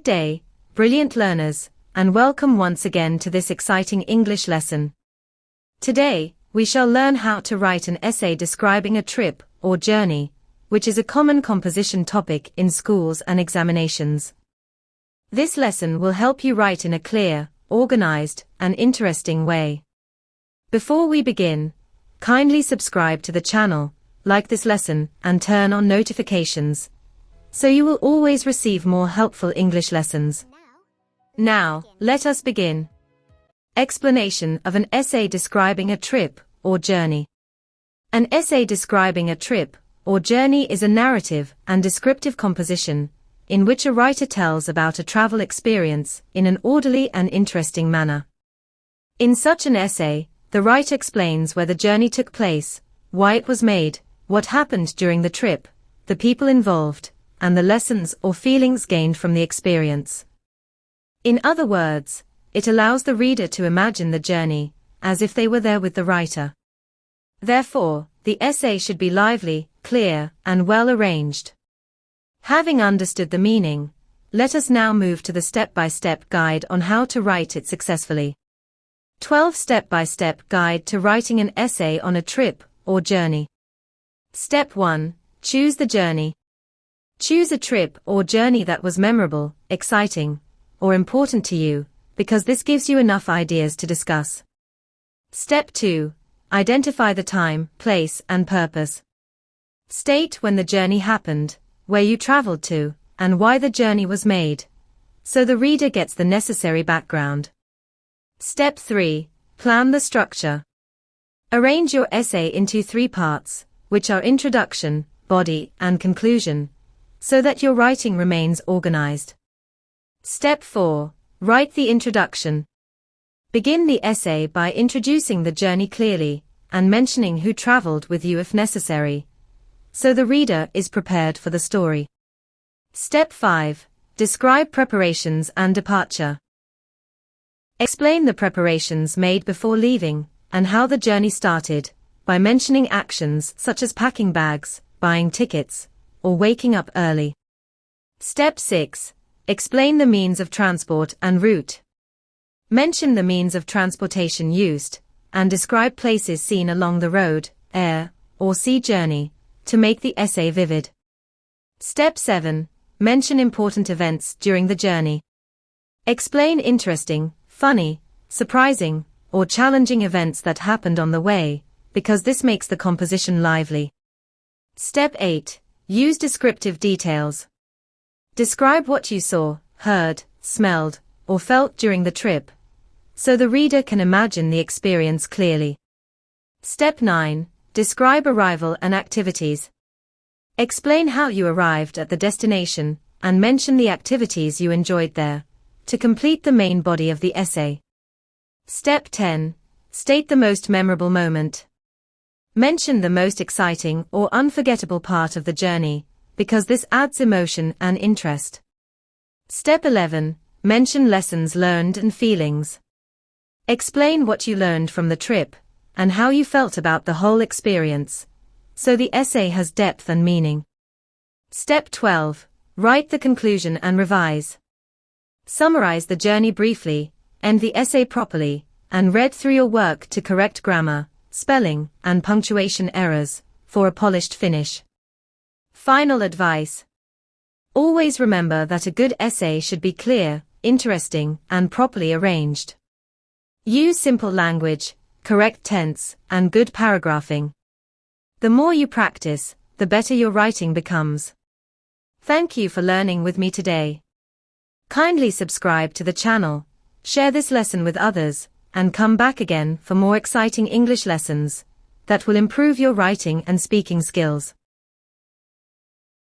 day, brilliant learners, and welcome once again to this exciting English lesson. Today, we shall learn how to write an essay describing a trip or journey, which is a common composition topic in schools and examinations. This lesson will help you write in a clear, organized, and interesting way. Before we begin, kindly subscribe to the channel, like this lesson, and turn on notifications, so you will always receive more helpful English lessons. Now, let us begin. Explanation of an essay describing a trip or journey. An essay describing a trip or journey is a narrative and descriptive composition in which a writer tells about a travel experience in an orderly and interesting manner. In such an essay, the writer explains where the journey took place, why it was made, what happened during the trip, the people involved, and the lessons or feelings gained from the experience. In other words, it allows the reader to imagine the journey, as if they were there with the writer. Therefore, the essay should be lively, clear, and well arranged. Having understood the meaning, let us now move to the step-by-step guide on how to write it successfully. 12 step-by-step guide to writing an essay on a trip or journey. Step 1. Choose the journey. Choose a trip or journey that was memorable, exciting, or important to you, because this gives you enough ideas to discuss. Step 2. Identify the time, place, and purpose. State when the journey happened, where you traveled to, and why the journey was made, so the reader gets the necessary background. Step 3. Plan the structure. Arrange your essay into 3 parts, which are introduction, body, and conclusion, so that your writing remains organized. Step 4. Write the introduction. Begin the essay by introducing the journey clearly, and mentioning who traveled with you if necessary, so the reader is prepared for the story. Step 5. Describe preparations and departure. Explain the preparations made before leaving, and how the journey started, by mentioning actions such as packing bags, buying tickets, or waking up early. Step 6. Explain the means of transport and route. Mention the means of transportation used, and describe places seen along the road, air, or sea journey, to make the essay vivid. Step 7. Mention important events during the journey. Explain interesting, funny, surprising, or challenging events that happened on the way, because this makes the composition lively. Step 8. Use descriptive details. Describe what you saw, heard, smelled, or felt during the trip, so the reader can imagine the experience clearly. Step 9. Describe arrival and activities. Explain how you arrived at the destination, and mention the activities you enjoyed there, to complete the main body of the essay. Step 10. State the most memorable moment. Mention the most exciting or unforgettable part of the journey, because this adds emotion and interest. Step 11. Mention lessons learned and feelings. Explain what you learned from the trip, and how you felt about the whole experience, so the essay has depth and meaning. Step 12. Write the conclusion and revise. Summarize the journey briefly, end the essay properly, and read through your work to correct grammar, spelling, and punctuation errors, for a polished finish. Final advice. Always remember that a good essay should be clear, interesting, and properly arranged. Use simple language, correct tense, and good paragraphing. The more you practice, the better your writing becomes. Thank you for learning with me today. Kindly subscribe to the channel, share this lesson with others, and come back again for more exciting English lessons that will improve your writing and speaking skills.